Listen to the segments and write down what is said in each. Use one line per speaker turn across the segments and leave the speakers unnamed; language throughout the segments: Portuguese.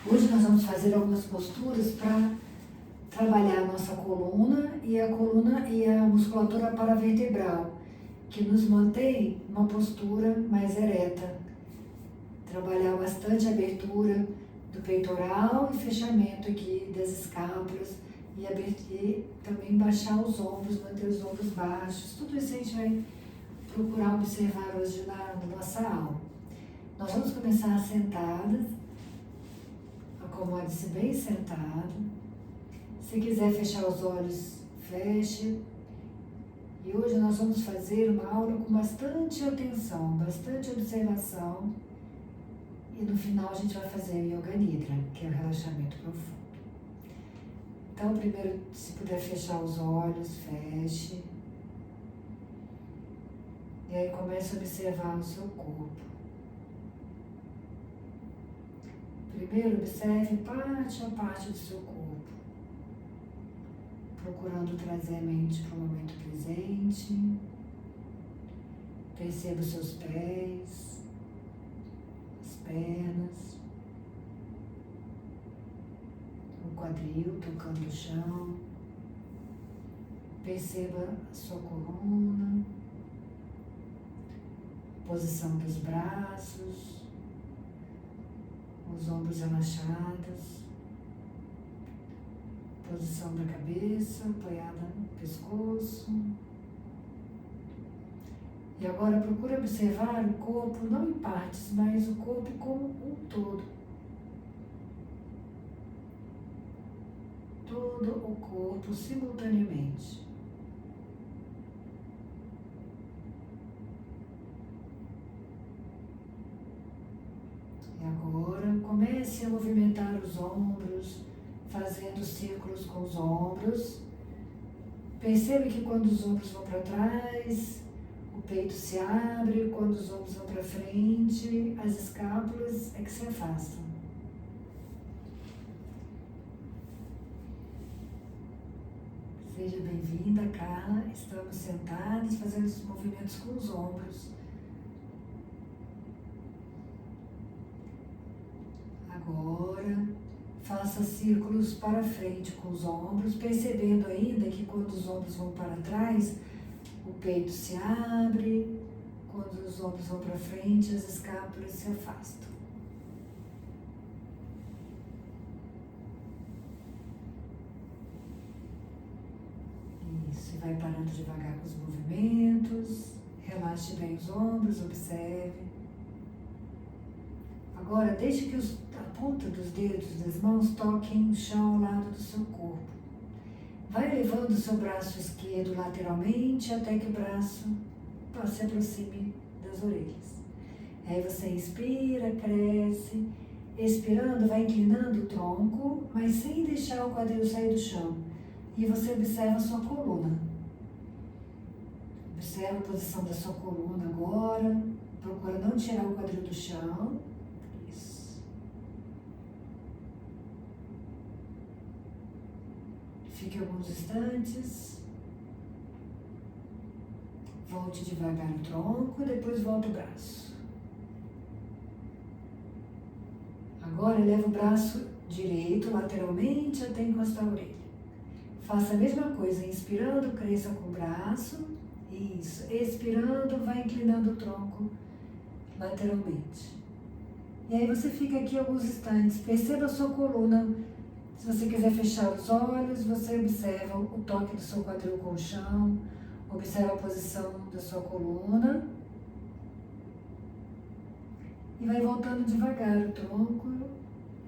Hoje nós vamos fazer algumas posturas para trabalhar a nossa coluna e a musculatura paravertebral, que nos mantém uma postura mais ereta. Trabalhar bastante a abertura do peitoral e fechamento aqui das escápulas e também baixar os ombros, manter os ombros baixos. Tudo isso a gente vai procurar observar hoje na nossa aula. Nós vamos começar sentadas. Acomode-se bem sentado. Se quiser fechar os olhos, feche. E hoje nós vamos fazer uma aula com bastante atenção, bastante observação. E no final a gente vai fazer o Yoga Nidra, que é o relaxamento profundo. Então, primeiro, se puder fechar os olhos, feche. E aí comece a observar o seu corpo. Primeiro, observe parte a parte do seu corpo, procurando trazer a mente para o momento presente. Perceba os seus pés, as pernas, o quadril tocando o chão. Perceba a sua coluna, posição dos braços, os ombros relaxados, posição da cabeça apoiada no pescoço. E agora procure observar o corpo não em partes, mas o corpo como um todo. Todo o corpo simultaneamente. E agora comece a movimentar os ombros, fazendo círculos com os ombros. Perceba que quando os ombros vão para trás, o peito se abre, quando os ombros vão para frente, as escápulas é que se afastam. Seja bem-vinda, Carla. Estamos sentados fazendo os movimentos com os ombros. Agora, faça círculos para frente com os ombros, percebendo ainda que quando os ombros vão para trás, o peito se abre, quando os ombros vão para frente, as escápulas se afastam. Isso, e vai parando devagar com os movimentos, relaxe bem os ombros, observe. Agora, deixe que a ponta dos dedos das mãos toquem o chão ao lado do seu corpo. Vai levando o seu braço esquerdo lateralmente até que o braço se aproxime das orelhas. Aí você inspira, cresce. Expirando, vai inclinando o tronco, mas sem deixar o quadril sair do chão. E você observa a sua coluna. Observa a posição da sua coluna agora. Procura não tirar o quadril do chão. Fique alguns instantes. Volte devagar o tronco, depois volta o braço. Agora eleva o braço direito lateralmente até encostar a orelha. Faça a mesma coisa, inspirando, cresça com o braço. Isso. Expirando, vai inclinando o tronco lateralmente. E aí você fica aqui alguns instantes. Perceba a sua coluna. Se você quiser fechar os olhos, você observa o toque do seu quadril com o chão, observa a posição da sua coluna e vai voltando devagar o tronco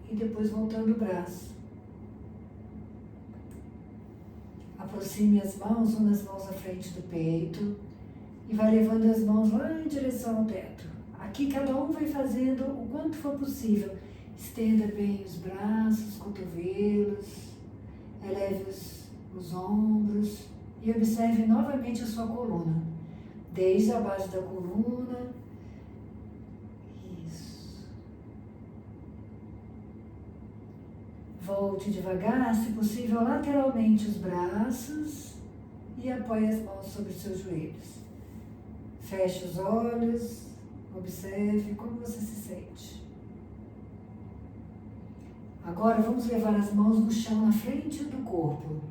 e depois voltando o braço. Aproxime as mãos, uma das mãos à frente do peito e vai levando as mãos lá em direção ao teto. Aqui cada um vai fazendo o quanto for possível. Estenda bem os braços, os cotovelos, eleve os ombros e observe novamente a sua coluna. Desde a base da coluna. Isso. Volte devagar, se possível, lateralmente os braços e apoie as mãos sobre os seus joelhos. Feche os olhos, observe como você se sente. Agora vamos levar as mãos no chão na frente do corpo.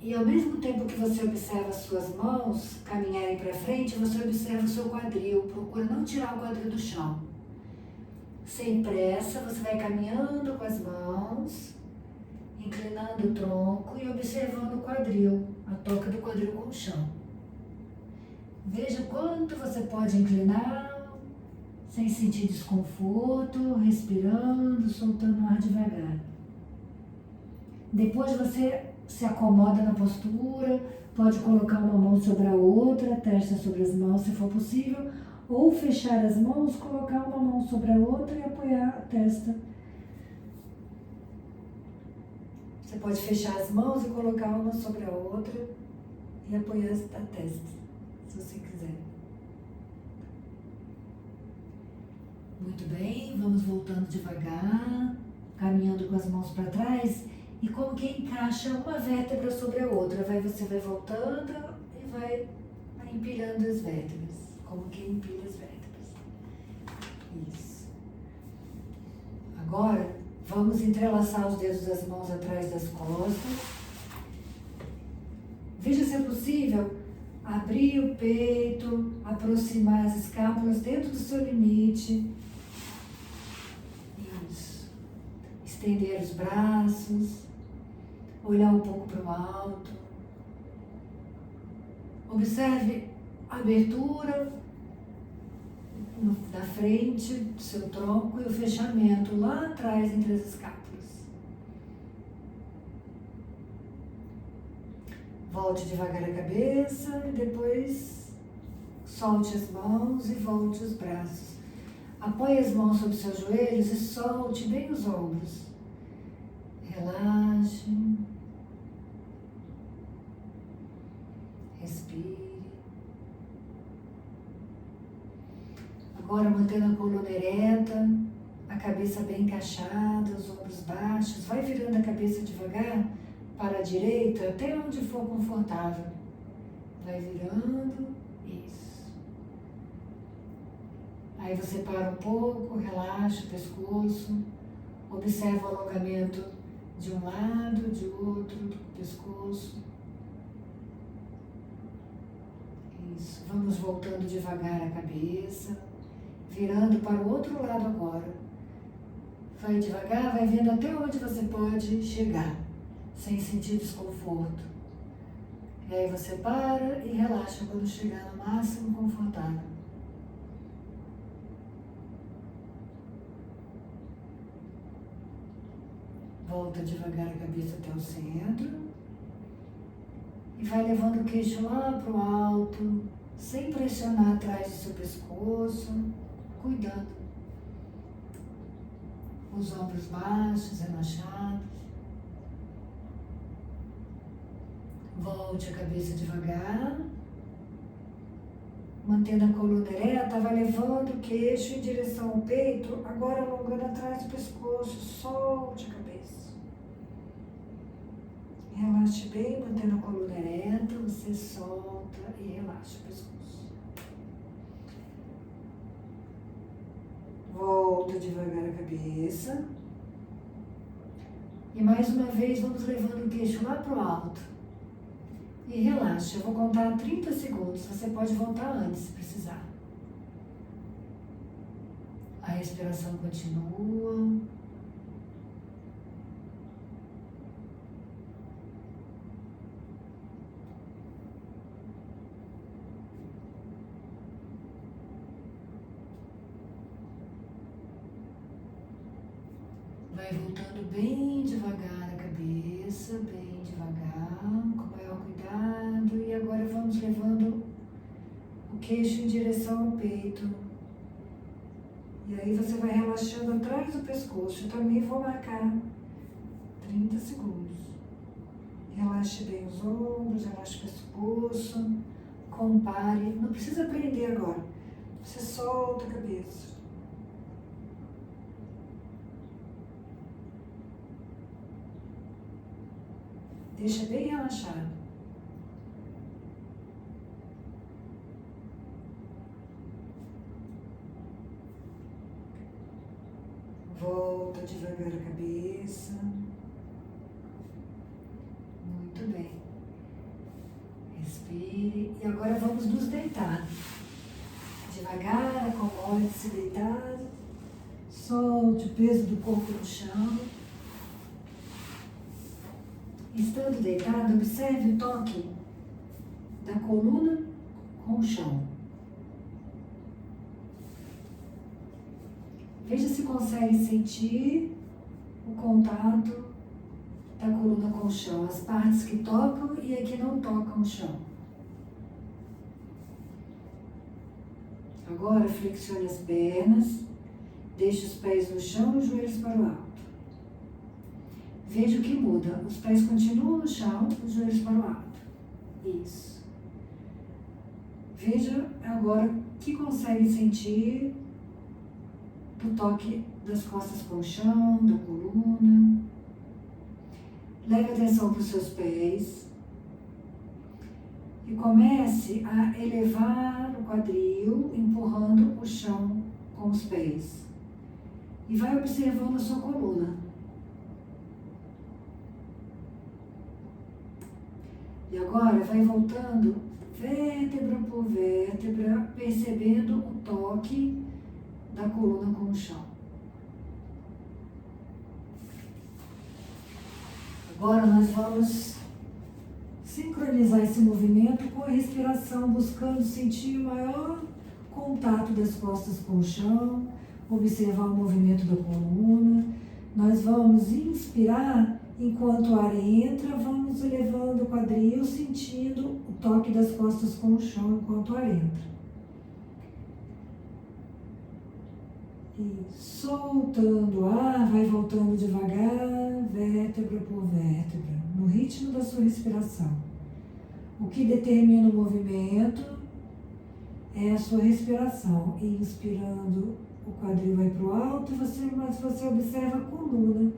E ao mesmo tempo que você observa as suas mãos caminharem para frente, você observa o seu quadril. Procura não tirar o quadril do chão. Sem pressa, você vai caminhando com as mãos, inclinando o tronco e observando o quadril, a toca do quadril com o chão. Veja quanto você pode inclinar, sem sentir desconforto, respirando, soltando o ar devagar. Depois você se acomoda na postura, pode colocar uma mão sobre a outra, testa sobre as mãos se for possível, ou fechar as mãos, colocar uma mão sobre a outra e apoiar a testa. Você pode fechar as mãos e colocar uma sobre a outra e apoiar a testa, se você quiser. Muito bem, vamos voltando devagar, caminhando com as mãos para trás e como que encaixa uma vértebra sobre a outra. Você vai voltando e vai empilhando as vértebras, como que empilha as vértebras. Isso. Agora, vamos entrelaçar os dedos das mãos atrás das costas. Veja se é possível abrir o peito, aproximar as escápulas dentro do seu limite. Isso. Estender os braços, olhar um pouco para o alto. Observe a abertura da frente do seu tronco e o fechamento lá atrás entre as escápulas. Volte devagar a cabeça e depois solte as mãos e volte os braços. Apoie as mãos sobre os seus joelhos e solte bem os ombros. Relaxe. Respire. Agora mantendo a coluna ereta, a cabeça bem encaixada, os ombros baixos. Vai virando a cabeça devagar para a direita, até onde for confortável. Vai virando, isso. Aí você para um pouco, relaxa o pescoço, observa o alongamento de um lado, de outro, do pescoço. Isso, vamos voltando devagar a cabeça, virando para o outro lado agora. Vai devagar, vai vendo até onde você pode chegar, sem sentir desconforto. E aí você para e relaxa quando chegar no máximo confortável. Volta devagar a cabeça até o centro. E vai levando o queixo lá para o alto, sem pressionar atrás do seu pescoço, cuidando. Os ombros baixos, relaxados. Volte a cabeça devagar. Mantendo a coluna ereta, vai levando o queixo em direção ao peito, agora alongando atrás do pescoço. Solte a cabeça. Relaxe bem, mantendo a coluna ereta, você solta e relaxa o pescoço. Volta devagar a cabeça. E mais uma vez vamos levando o queixo lá para o alto. E relaxa, eu vou contar 30 segundos, você pode voltar antes se precisar. A respiração continua. Vai voltando bem devagar a cabeça, bem devagar, com maior cuidado. E agora vamos levando o queixo em direção ao peito. E aí você vai relaxando atrás do pescoço. Eu também vou marcar 30 segundos. Relaxe bem os ombros, relaxe o pescoço. Compare. Não precisa prender agora. Você solta a cabeça. Deixa bem relaxado. Volta devagar a cabeça. Muito bem. Respire. E agora vamos nos deitar. Devagar, acomode-se deitado. Solte o peso do corpo no chão. Estando deitado, observe o toque da coluna com o chão. Veja se consegue sentir o contato da coluna com o chão, as partes que tocam e as que não tocam o chão. Agora flexione as pernas, deixe os pés no chão e os joelhos para o alto. Veja o que muda, os pés continuam no chão, os joelhos para o alto. Isso. Veja agora o que consegue sentir do toque das costas com o chão, da coluna. Leve atenção para os seus pés e comece a elevar o quadril, empurrando o chão com os pés. E vai observando a sua coluna. E agora vai voltando vértebra por vértebra, percebendo o toque da coluna com o chão. Agora nós vamos sincronizar esse movimento com a respiração, buscando sentir o maior contato das costas com o chão, observar o movimento da coluna. Nós vamos inspirar, enquanto o ar entra, vamos elevando o quadril, sentindo o toque das costas com o chão enquanto o ar entra. E soltando o ar, vai voltando devagar, vértebra por vértebra, no ritmo da sua respiração. O que determina o movimento é a sua respiração. Inspirando, o quadril vai para o alto, mas você observa a coluna.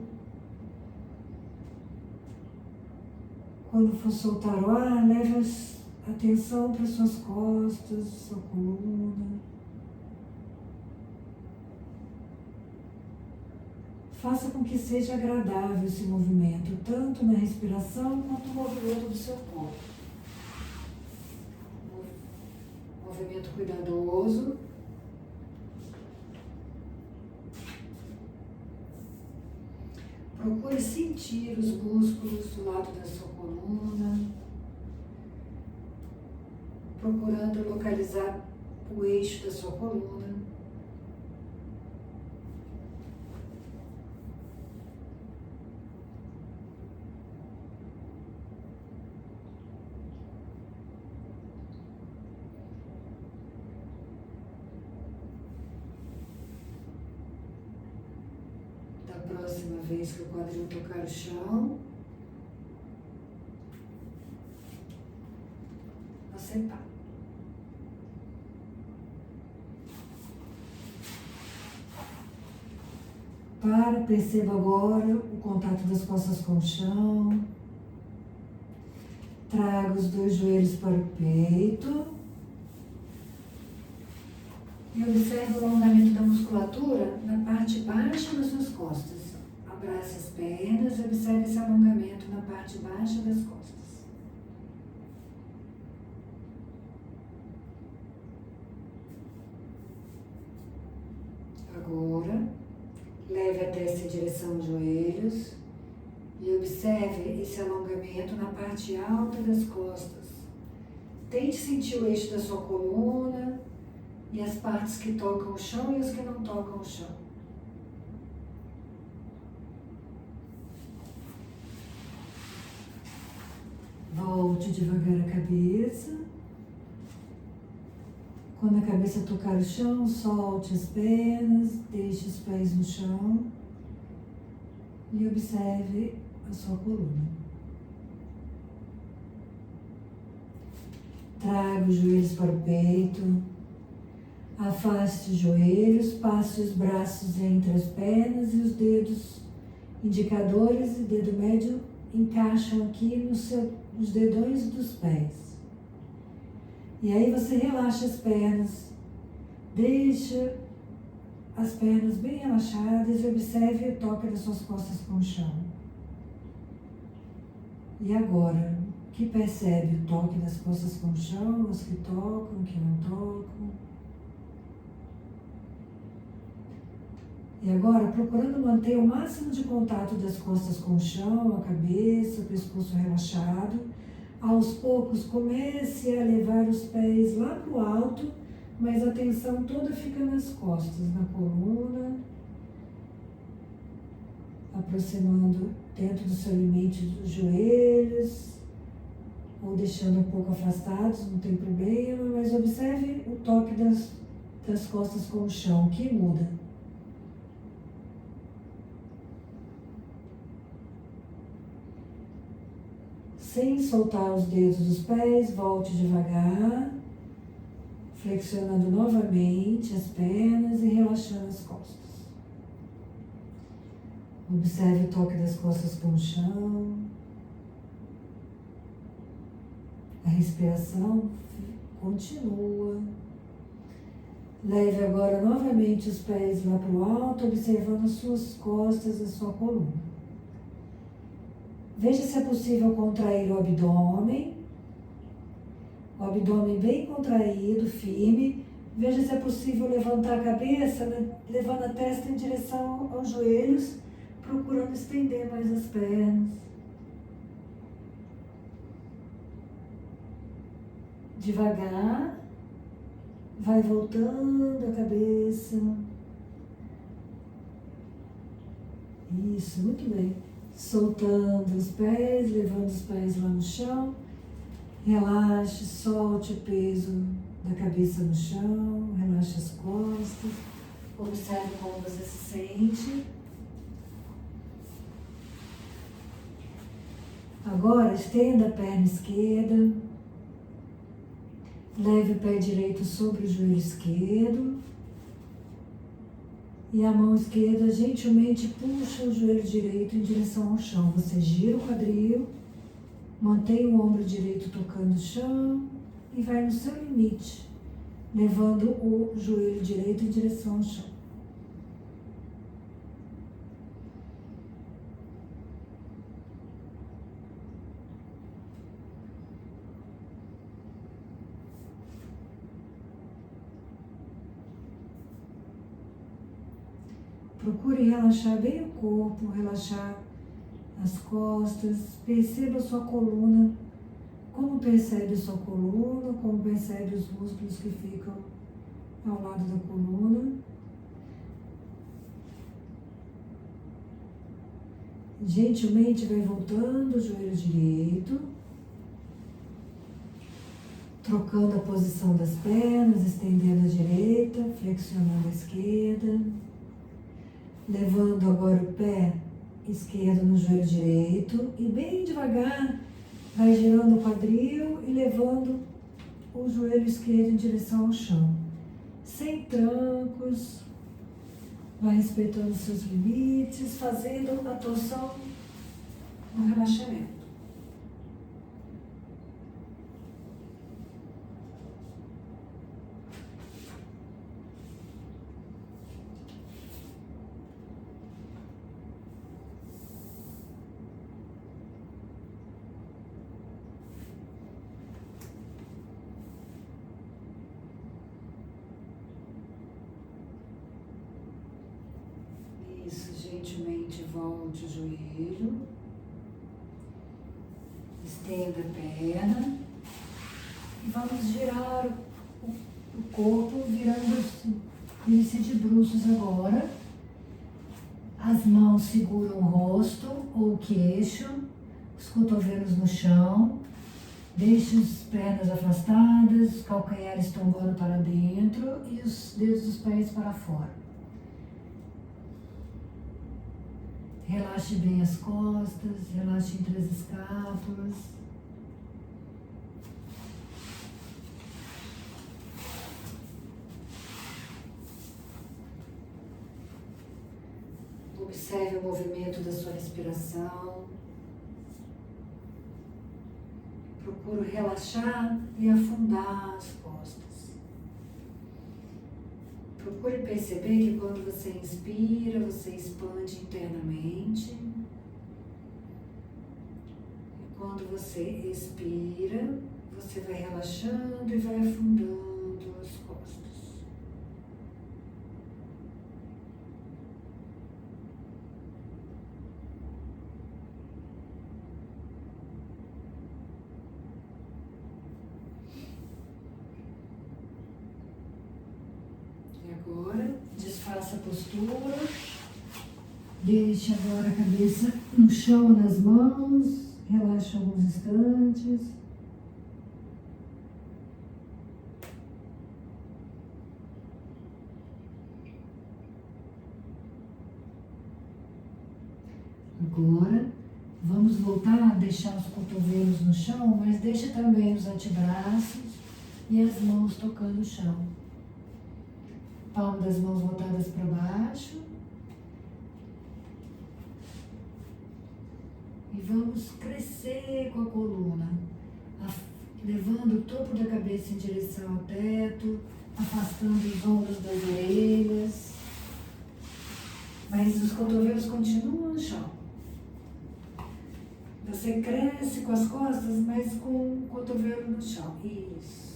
Quando for soltar o ar, leve a atenção para suas costas, sua coluna. Faça com que seja agradável esse movimento, tanto na respiração quanto no movimento do seu corpo. Movimento cuidadoso. Procure sentir os músculos do lado da sua coluna, procurando localizar o eixo da sua coluna. Próxima vez que o quadril tocar o chão, você para, perceba agora o contato das costas com o chão. Traga os dois joelhos para o peito. E observe o alongamento da musculatura na parte baixa das suas costas. Abrace as pernas e observe esse alongamento na parte baixa das costas. Agora, leve a testa em direção aos joelhos e observe esse alongamento na parte alta das costas. Tente sentir o eixo da sua coluna e as partes que tocam o chão e as que não tocam o chão. Volte devagar a cabeça. Quando a cabeça tocar o chão, solte as pernas, deixe os pés no chão e observe a sua coluna. Traga os joelhos para o peito. Afaste os joelhos, passe os braços entre as pernas e os dedos indicadores e dedo médio encaixam aqui nos dedões dos pés. E aí você relaxa as pernas, deixa as pernas bem relaxadas e observe o toque das suas costas com o chão. E agora, que percebe o toque das costas com o chão, os que tocam, que não tocam. E agora, procurando manter o máximo de contato das costas com o chão, a cabeça, o pescoço relaxado, aos poucos comece a levar os pés lá para o alto, mas a atenção toda fica nas costas, na coluna, aproximando dentro do seu limite dos joelhos, ou deixando um pouco afastados, não tem problema, mas observe o toque das costas com o chão, que muda. Sem soltar os dedos dos pés, volte devagar, flexionando novamente as pernas e relaxando as costas. Observe o toque das costas com o chão. A respiração continua. Leve agora novamente os pés lá para o alto, observando as suas costas e a sua coluna. Veja se é possível contrair o abdômen bem contraído, firme. Veja se é possível levantar a cabeça, levando a testa em direção aos joelhos, procurando estender mais as pernas. Devagar, vai voltando a cabeça. Isso, muito bem. Soltando os pés, levando os pés lá no chão. Relaxe, solte o peso da cabeça no chão, relaxe as costas. Observe como você se sente. Agora, estenda a perna esquerda. Leve o pé direito sobre o joelho esquerdo. E a mão esquerda gentilmente puxa o joelho direito em direção ao chão. Você gira o quadril, mantém o ombro direito tocando o chão e vai no seu limite, levando o joelho direito em direção ao chão. Procure relaxar bem o corpo, relaxar as costas, perceba a sua coluna, como percebe a sua coluna, como percebe os músculos que ficam ao lado da coluna. Gentilmente vai voltando o joelho direito, trocando a posição das pernas, estendendo a direita, flexionando a esquerda. Levando agora o pé esquerdo no joelho direito e bem devagar vai girando o quadril e levando o joelho esquerdo em direção ao chão. Sem trancos, vai respeitando seus limites, fazendo a torção no relaxamento. Isso, gentilmente volte o joelho, estenda a perna e vamos girar o corpo, vire-se de bruços agora. As mãos seguram o rosto ou o queixo, os cotovelos no chão, deixe as pernas afastadas, os calcanhares tombando para dentro e os dedos dos pés para fora. Relaxe bem as costas, relaxe entre as escápulas. Observe o movimento da sua respiração. Procuro relaxar e afundar as costas. Procure perceber que quando você inspira, você expande internamente. E quando você expira, você vai relaxando e vai afundando as costas. Agora, desfaça a postura, deixe agora a cabeça no chão, nas mãos, relaxe alguns instantes. Agora, vamos voltar a deixar os cotovelos no chão, mas deixe também os antebraços e as mãos tocando o chão. Palma das mãos voltadas para baixo. E vamos crescer com a coluna, levando o topo da cabeça em direção ao teto, afastando os ombros das orelhas. Mas os cotovelos continuam no chão. Você cresce com as costas, mas com o cotovelo no chão. Isso.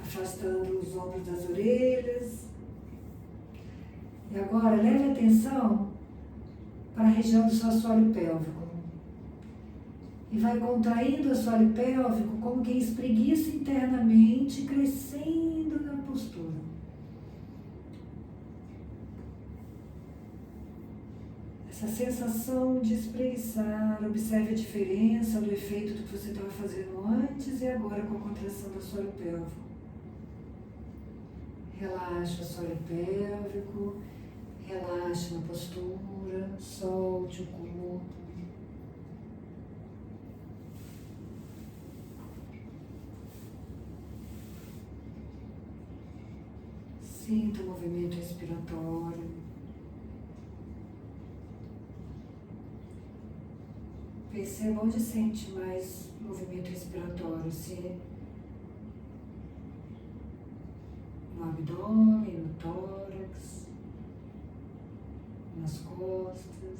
Afastando os ombros das orelhas. E agora, leve atenção para a região do seu assoalho pélvico. E vai contraindo o assoalho pélvico como quem espreguiça internamente, crescendo na postura. Essa sensação de espreguiçar, observe a diferença do efeito do que você estava fazendo antes e agora com a contração do assoalho pélvico. Relaxa o assoalho pélvico, relaxe na postura, solte o corpo. Sinta o movimento respiratório. Perceba onde sente mais movimento respiratório, se no abdômen, no tórax, nas costas.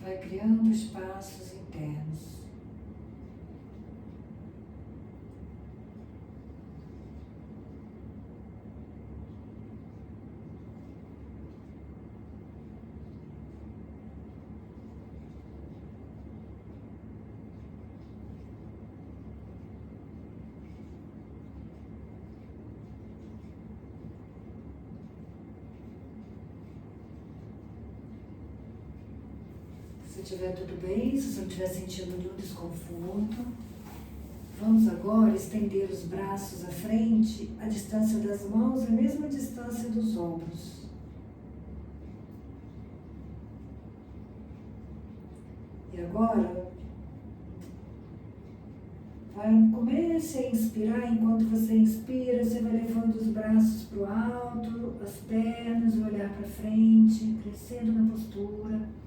Vai criando espaços internos. Se estiver tudo bem, se você não estiver sentindo nenhum desconforto, vamos agora estender os braços à frente, a distância das mãos, a mesma distância dos ombros. E agora, comece a inspirar. Enquanto você inspira, você vai levando os braços para o alto, as pernas, o olhar para frente, crescendo na postura.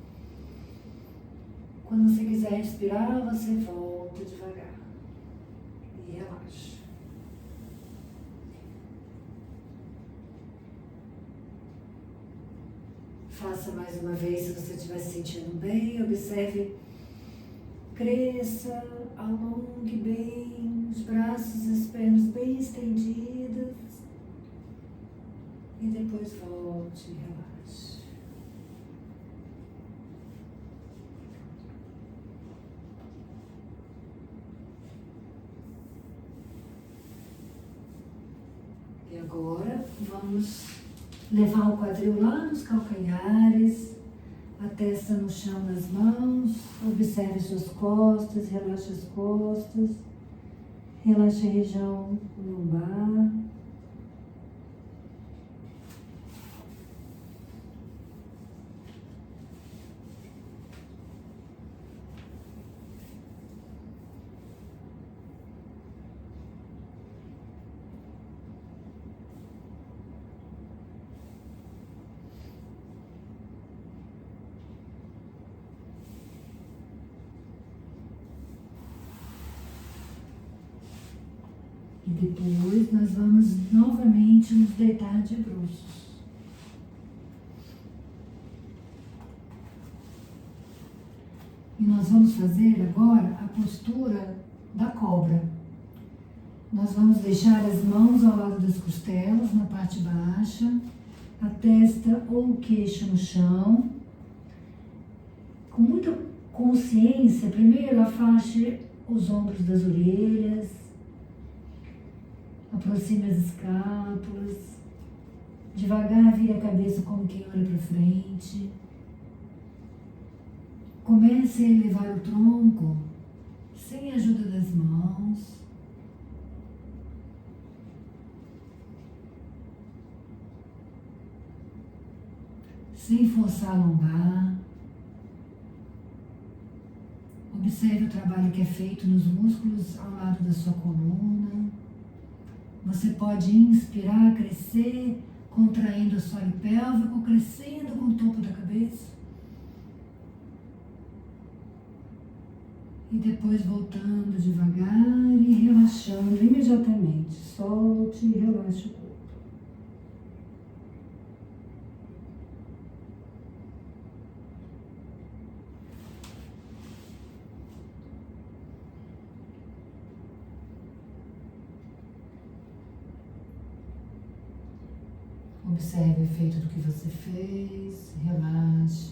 Quando você quiser respirar, você volta devagar e relaxa. Faça mais uma vez se você estiver se sentindo bem. Observe, cresça, alongue bem os braços e as pernas bem estendidas. E depois volte e relaxe. E agora vamos levar o quadril lá nos calcanhares, a testa no chão nas mãos, observe suas costas, relaxe as costas, relaxe a região lombar. Depois nós vamos novamente nos deitar de bruços. E nós vamos fazer agora a postura da cobra. Nós vamos deixar as mãos ao lado das costelas, na parte baixa, a testa ou o queixo no chão. Com muita consciência, primeiro afaste os ombros das orelhas, aproxime as escápulas, devagar vire a cabeça como quem olha para frente. Comece a elevar o tronco sem a ajuda das mãos. Sem forçar a lombar. Observe o trabalho que é feito nos músculos ao lado da sua coluna. Você pode inspirar, crescer, contraindo o assoalho pélvico, crescendo com o topo da cabeça. E depois voltando devagar e relaxando imediatamente. Solte e relaxe o corpo. Observe o efeito do que você fez, relaxe.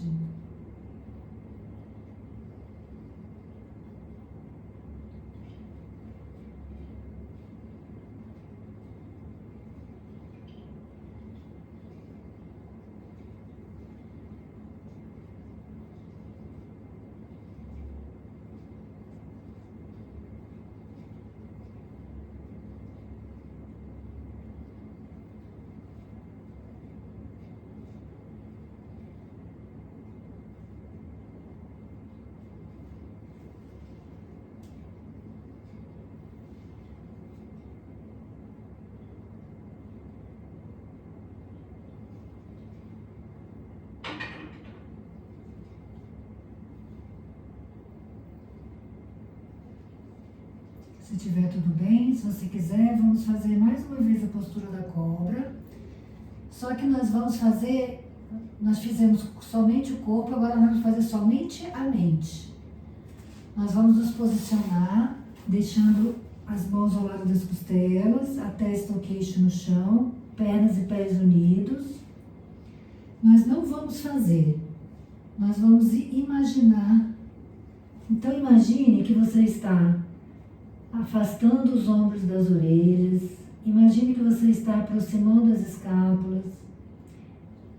Se tiver tudo bem, se você quiser, vamos fazer mais uma vez a postura da cobra. Só que nós fizemos somente o corpo, agora nós vamos fazer somente a mente. Nós vamos nos posicionar, deixando as mãos ao lado das costelas, a testa e o queixo no chão, pernas e pés unidos. Nós não vamos fazer, nós vamos imaginar. Então imagine que você está afastando os ombros das orelhas. Imagine que você está aproximando as escápulas.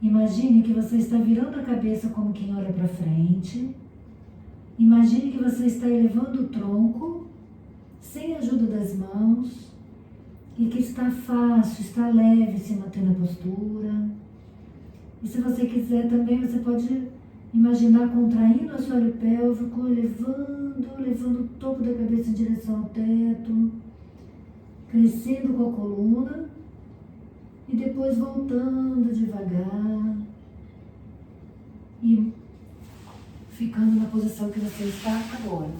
Imagine que você está virando a cabeça como quem olha para frente. Imagine que você está elevando o tronco sem a ajuda das mãos e que está fácil, está leve se manter na postura. E se você quiser também, você pode imaginar contraindo o assoalho pélvico, levando o topo da cabeça em direção ao teto, crescendo com a coluna e depois voltando devagar e ficando na posição que você está agora.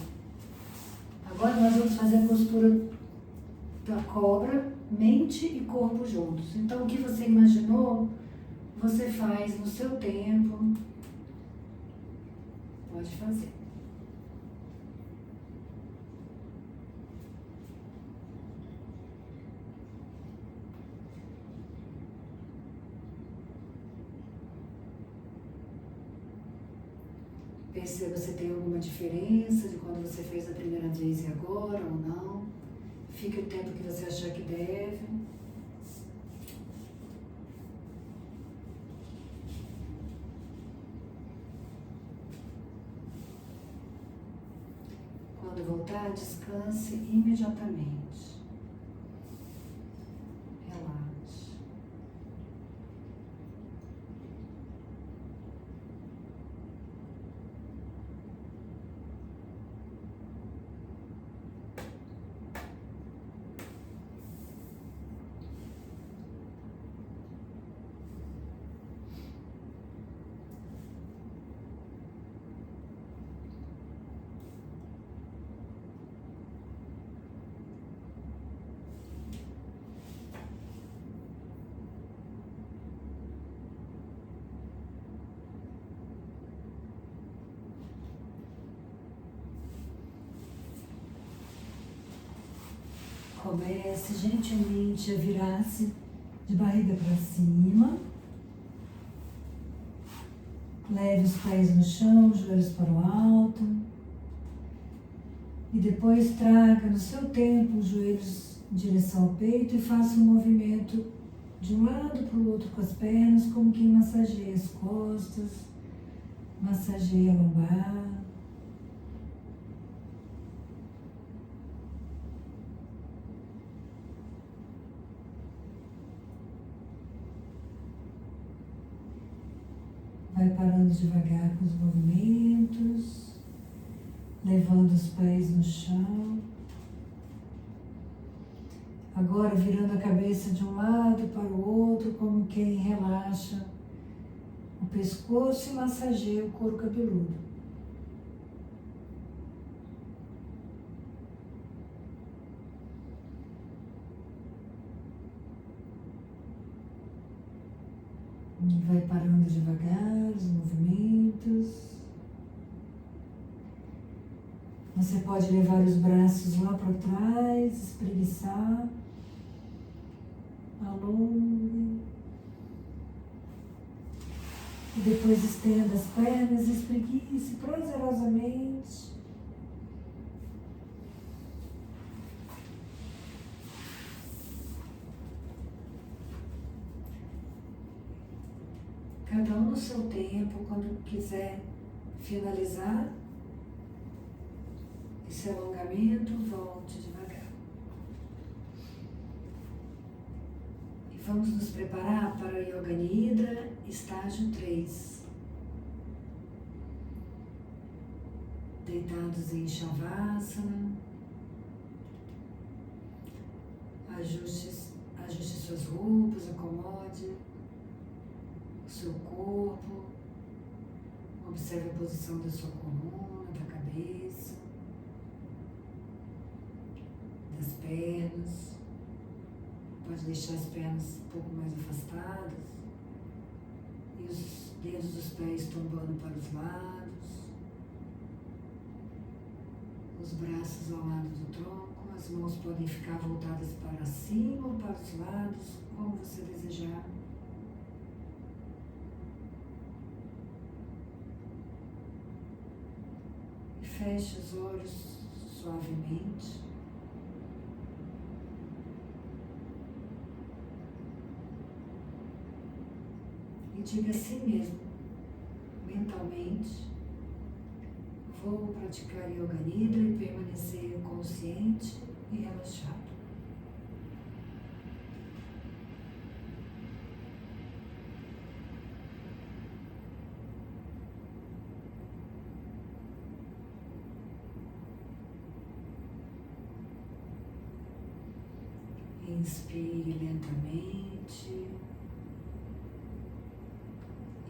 Agora nós vamos fazer a postura da cobra, mente e corpo juntos. Então o que você imaginou, você faz no seu tempo. Pode fazer. Perceba se tem alguma diferença de quando você fez a primeira vez e agora ou não. Fique o tempo que você achar que deve. Quando voltar, descanse imediatamente. Relaxe. comece gentilmente a virar-se de barriga para cima. Leve os pés no chão, os joelhos para o alto. E depois traga no seu tempo os joelhos em direção ao peito e faça um movimento de um lado para o outro com as pernas, como quem massageia as costas, massageia a lombar. Vai parando devagar com os movimentos, levando os pés no chão. Agora virando a cabeça de um lado para o outro, como quem relaxa o pescoço e massageia o couro cabeludo. E vai parando devagar os movimentos. Você pode levar os braços lá para trás, espreguiçar. Alongue. E depois estenda as pernas e espreguice prazerosamente. Cada um no seu tempo, quando quiser finalizar esse alongamento, volte devagar. Vamos nos preparar para o Yoga Nidra, estágio 3. Deitados em Shavasana. Ajuste suas roupas, acomode o seu corpo. Observe a posição da sua coluna, da cabeça, das pernas. Pode deixar as pernas um pouco mais afastadas e os dedos dos pés tombando para os lados, os braços ao lado do tronco, as mãos podem ficar voltadas para cima ou para os lados, como você desejar. E feche os olhos suavemente. E diga a si mesmo, mentalmente, vou praticar Yoga Nidra e permanecer consciente e relaxado. Inspire lentamente.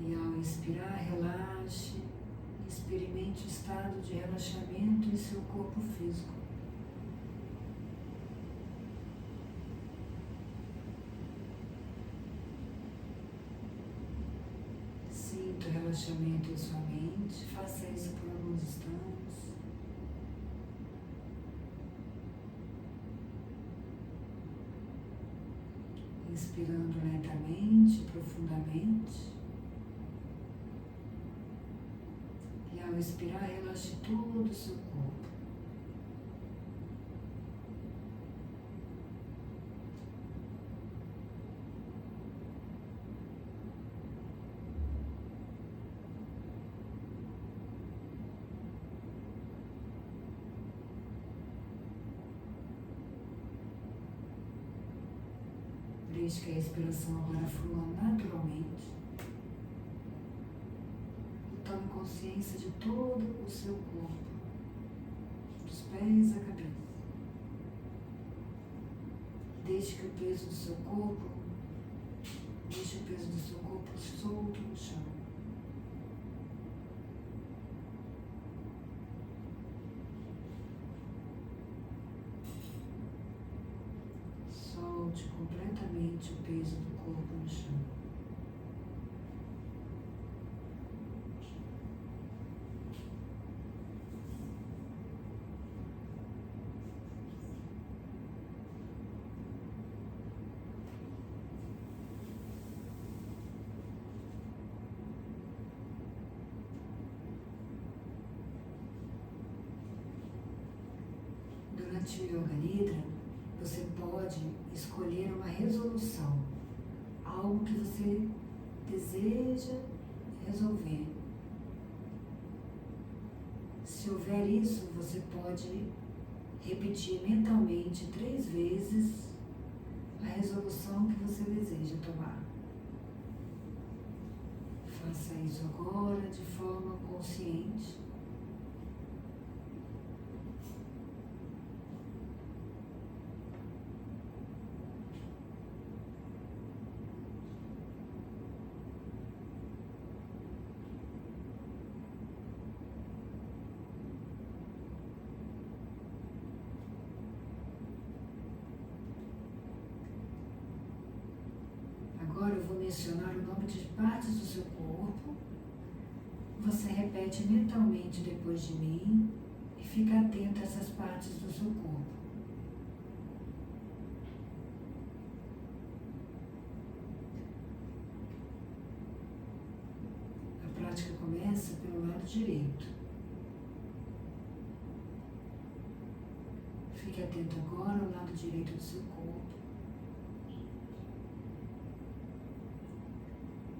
E ao inspirar, relaxe e experimente o estado de relaxamento em seu corpo físico. Sinta o relaxamento em sua mente, faça isso por alguns instantes. Inspirando lentamente, profundamente. E ao expirar, relaxe todo o seu corpo. Deixe que a respiração agora flua naturalmente. E tome consciência de todo o seu corpo, dos pés à cabeça. Deixe que o peso do seu corpo, deixe o peso do seu corpo solto no chão. Solte completamente o peso do corpo no chão. Shakti Yoga Nidra, você pode escolher uma resolução, algo que você deseja resolver. Se houver isso, você pode repetir mentalmente 3 vezes a resolução que você deseja tomar. Faça isso agora de forma consciente. Agora eu vou mencionar o nome de partes do seu corpo. Você repete mentalmente depois de mim e fica atento a essas partes do seu corpo. A prática começa pelo lado direito. Fique atento agora ao lado direito do seu corpo.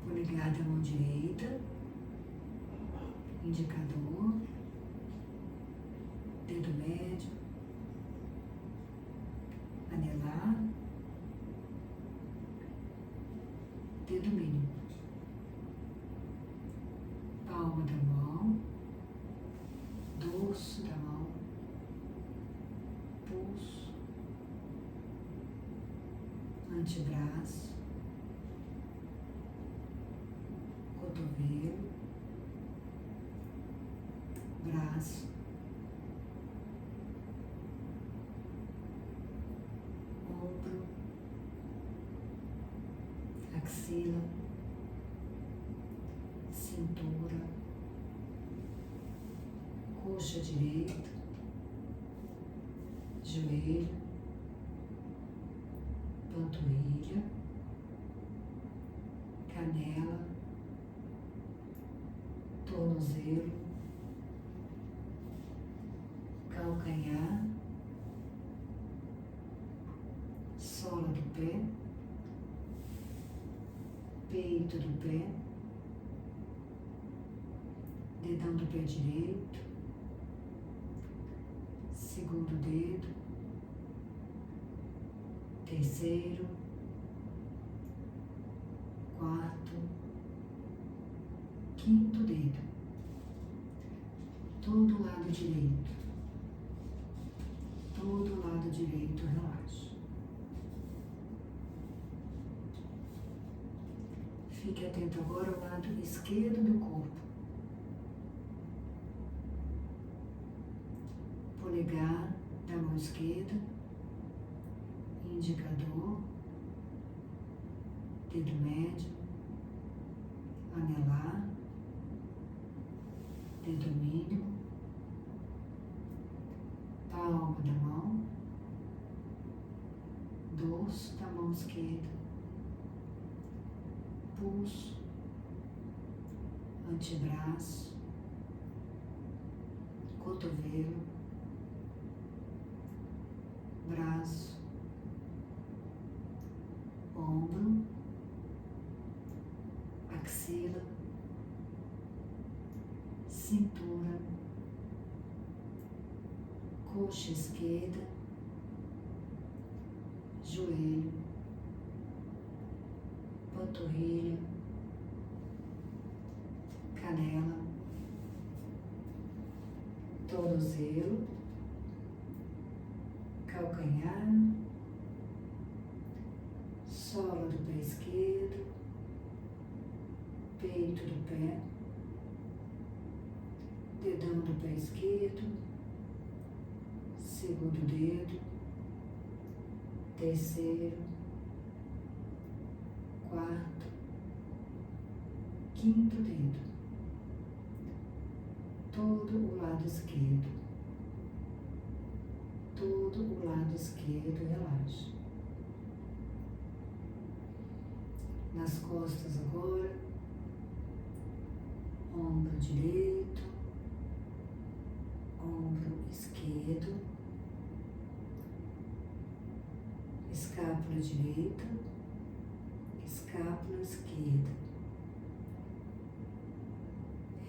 Polegar da mão direita, indicador, dedo médio, anelar, dedo mínimo, palma da mão, dorso da mão, pulso, antebraço, cotovelo, braço, ombro, axila, cintura, coxa direita, joelho, panturrilha, canela, tornozelo, calcanhar, sola do pé, peito do pé, dedão do pé direito, segundo dedo, terceiro, quarto, quinto dedo, todo o lado direito, todo o lado direito, relaxa. Fique atento agora ao lado esquerdo do corpo. Polegar da mão esquerda, indicador, dedo médio, anelar, dedo mínimo, palma da mão, dorso da mão esquerda, pulso, antebraço, cotovelo, braço, ombro, axila, cintura, coxa esquerda, joelho, panturrilha, canela, tornozelo, calcanhar, sola do pé esquerdo, peito do pé, dedão do pé esquerdo, segundo dedo, terceiro, quarto, quinto dedo, todo o lado esquerdo, todo o lado esquerdo, relaxa. Nas costas agora, ombro direito, ombro esquerdo, escápula direita, escápula esquerda,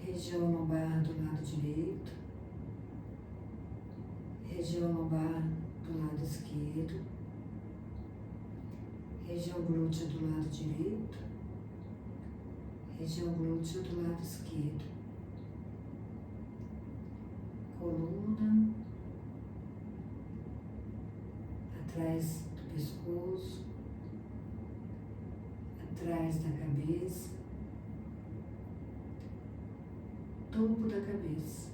região lombar do lado direito, região lombar do lado esquerdo, região glútea do lado direito, região glútea do lado esquerdo, coluna, atrás do pescoço, atrás da cabeça, topo da cabeça,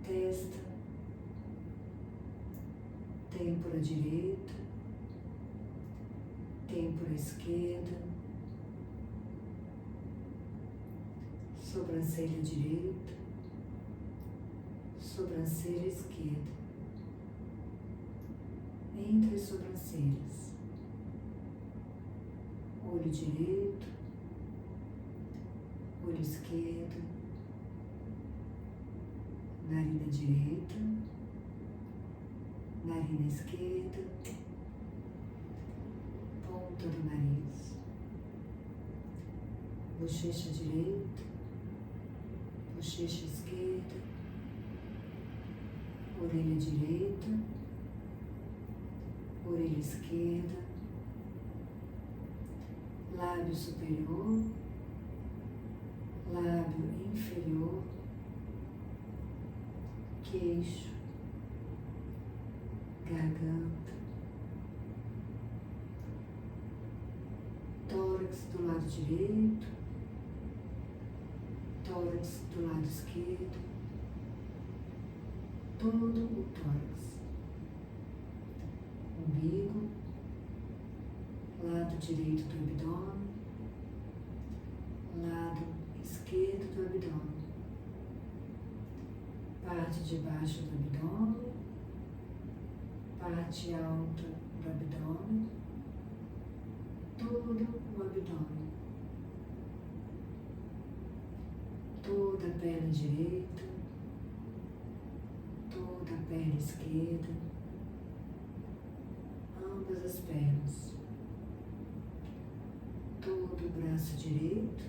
testa, têmpora direita, têmpora esquerda, sobrancelha direita, sobrancelha esquerda, entre as sobrancelhas, olho direito, olho esquerdo, narina direita, narina esquerda, ponta do nariz, bochecha direita, bochecha esquerda, orelha direita, orelha esquerda, lábio superior, lábio inferior, queixo, garganta, tórax do lado direito, tórax do lado esquerdo, todo o tórax, umbigo, lado direito do abdômen, lado esquerdo do abdômen, parte de baixo do abdômen, parte alta do abdômen, todo o abdômen, toda a perna direita, toda a perna esquerda, ambas as pernas, todo o braço direito,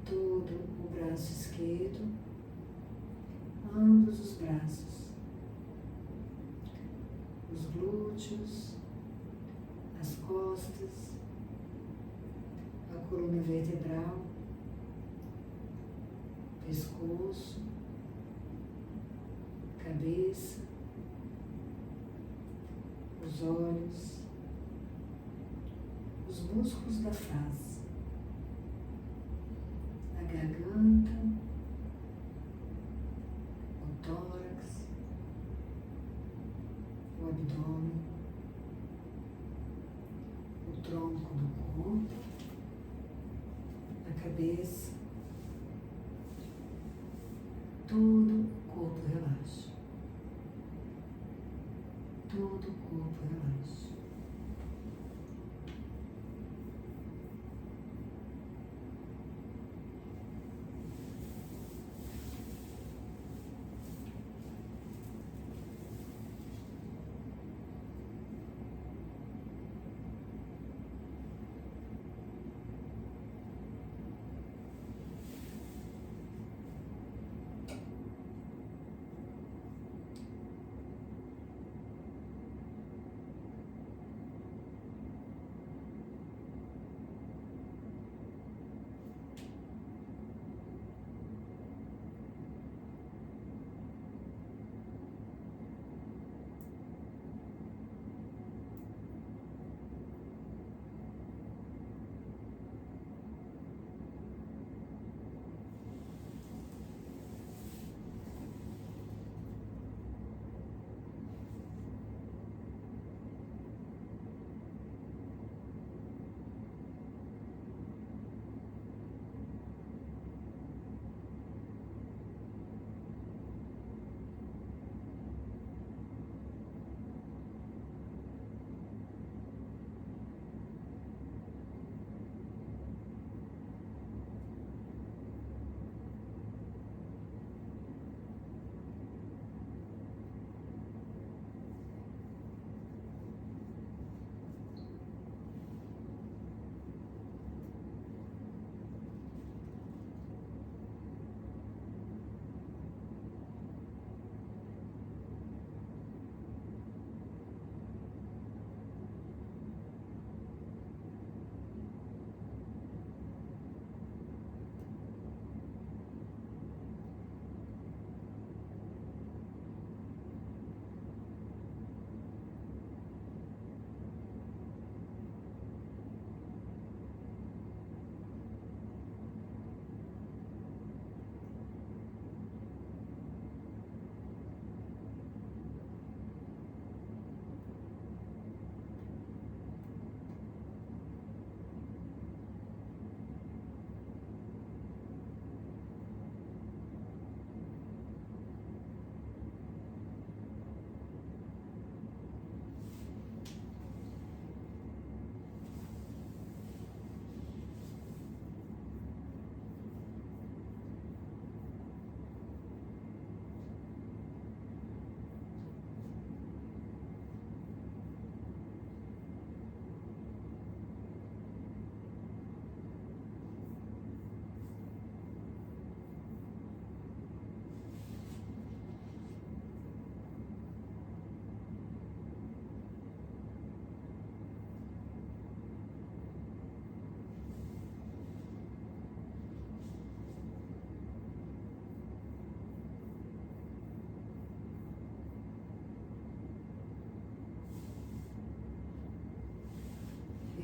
todo o braço esquerdo, ambos os braços, os glúteos, as costas, a coluna vertebral, pescoço, cabeça, os olhos, os músculos da face, a garganta, o tórax, o abdômen, o tronco do corpo, a cabeça, todo o corpo relaxa, todo o corpo relaxa.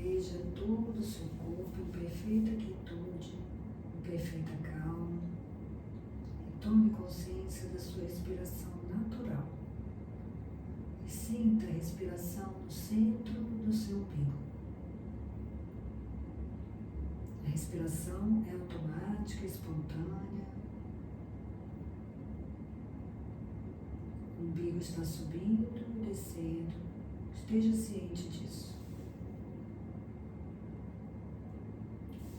Veja todo o seu corpo em perfeita quietude, em perfeita calma. E tome consciência da sua respiração natural. E sinta a respiração no centro do seu umbigo. A respiração é automática, espontânea. O umbigo está subindo e descendo. Esteja ciente disso.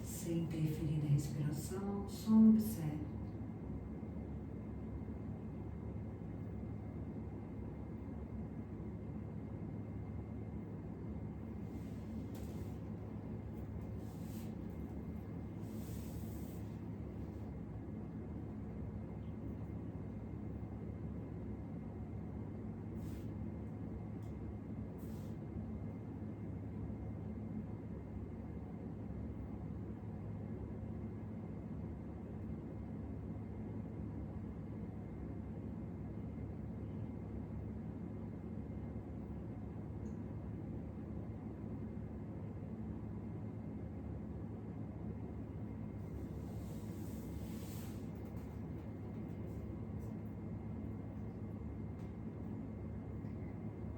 Sem interferir na respiração, só observe.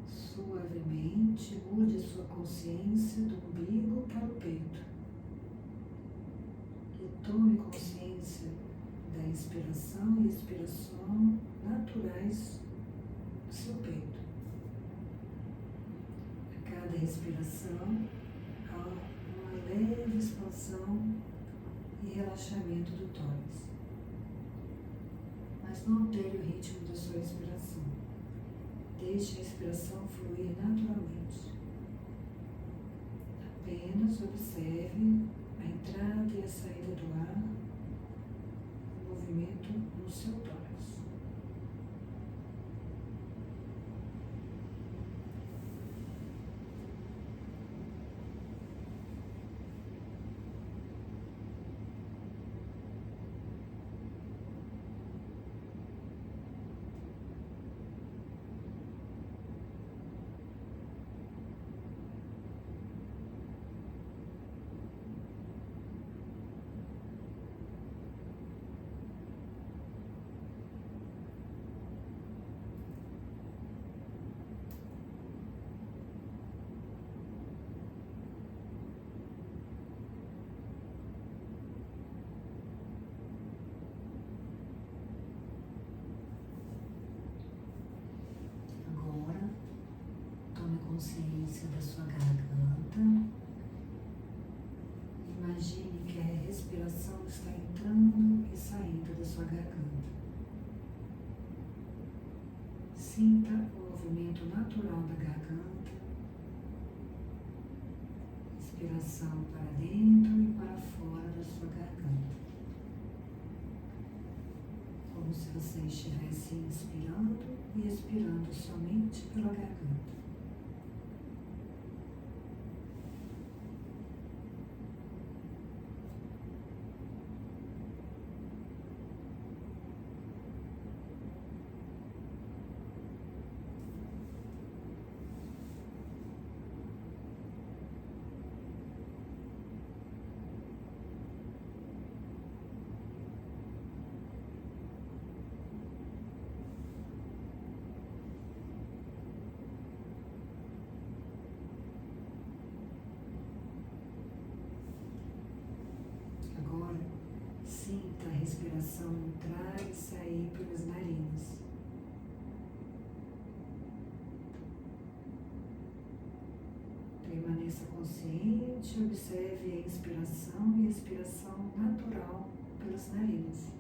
Suavemente mude sua consciência do umbigo para o peito e tome consciência da inspiração e expiração naturais do seu peito. A cada respiração há uma leve expansão e relaxamento do tórax, mas não altere o ritmo da sua respiração. Deixe a respiração fluir naturalmente. Apenas observe a entrada e a saída do ar, o movimento no seu tórax. Consciência da sua garganta. Imagine que a respiração está entrando e saindo da sua garganta. Sinta o movimento natural da garganta. Respiração para dentro e para fora da sua garganta. Como se você estivesse inspirando e expirando somente pela garganta. Sinta a respiração entrar e sair pelas narinas. Permaneça consciente, observe a inspiração e a expiração natural pelas narinas.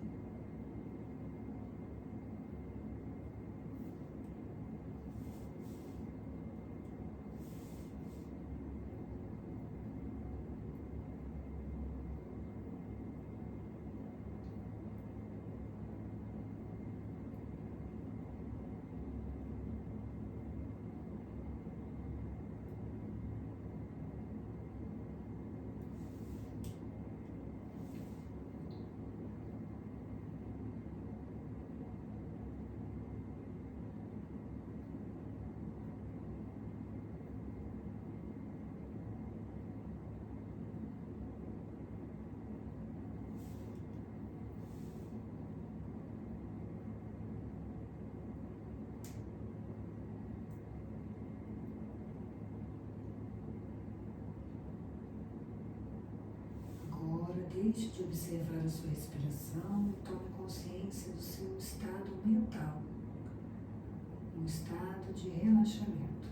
deixe de observar a sua respiração e tome consciência do seu estado mental, um estado de relaxamento.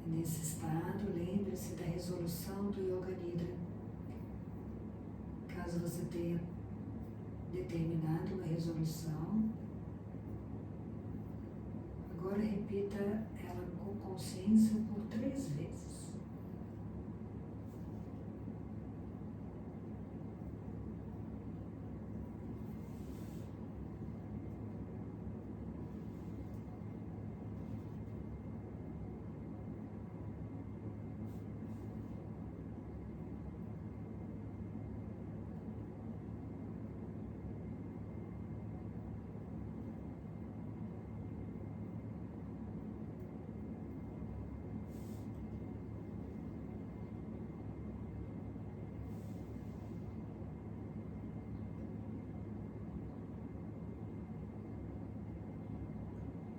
E nesse estado, lembre-se da resolução do Yoga Nidra. Caso você tenha determinado uma resolução, agora repita ela com consciência por 3 vezes.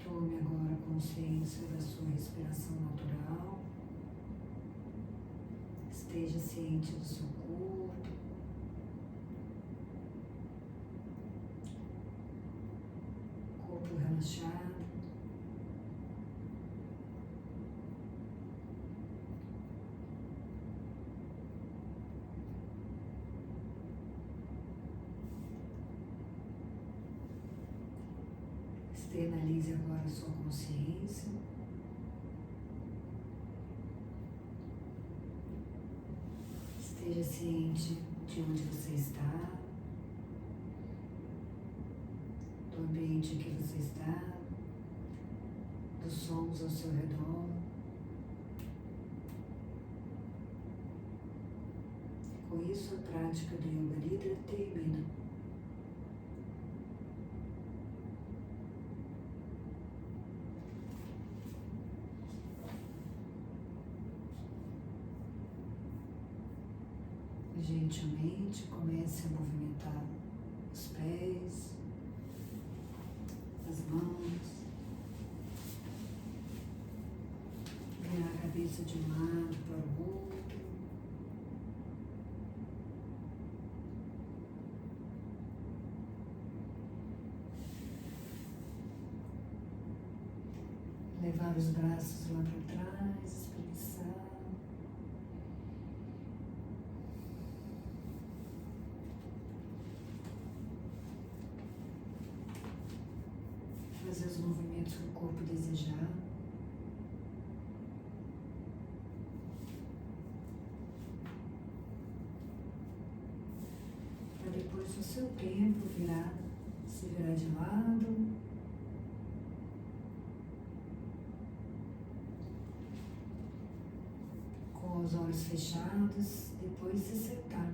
Tome agora consciência da sua respiração natural. Esteja ciente do seu corpo. Corpo relaxado. Externalize agora a sua consciência. Esteja ciente de onde você está, do ambiente em que você está, dos sons ao seu redor. Com isso, a prática do Yoga Nidra termina. Gentilmente comece a movimentar os pés, as mãos, virar a cabeça de um lado para o outro. Levar os braços lá para trás, espreguiçar. Fazer os movimentos que o corpo desejar. Para depois, no seu tempo, se virar de lado. Com os olhos fechados, depois se sentar.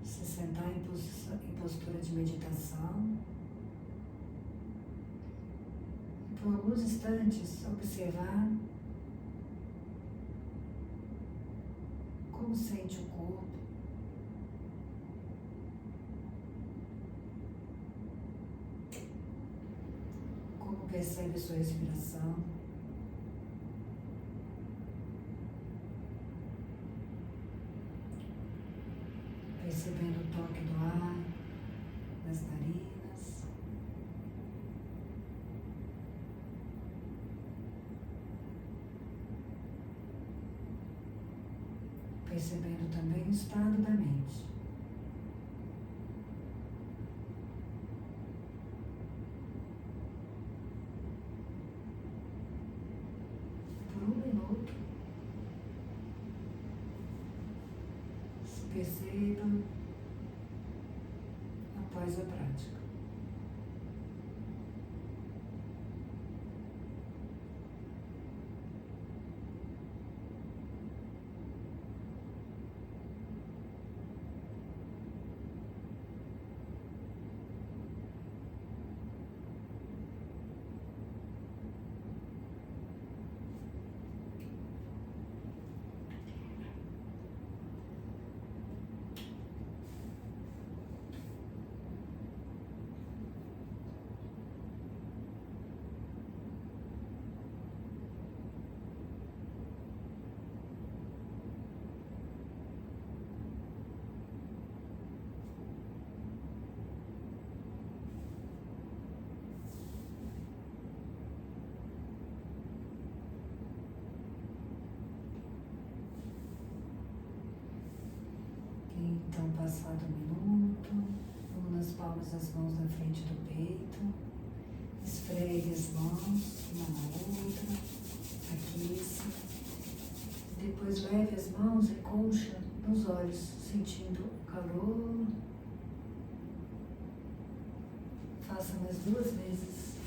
Se sentar em postura de meditação. E por alguns instantes observar como sente o corpo. Como percebe a sua respiração. Percebendo o toque do ar nas narinas. Percebendo também o estado da mente. Por 1 minuto, se perceba após a prática. Então, passado 1 minuto, una as palmas das mãos na frente do peito, esfregue as mãos uma na outra, aqueça. Depois leve as mãos e concha nos olhos, sentindo o calor. Faça mais 2 vezes.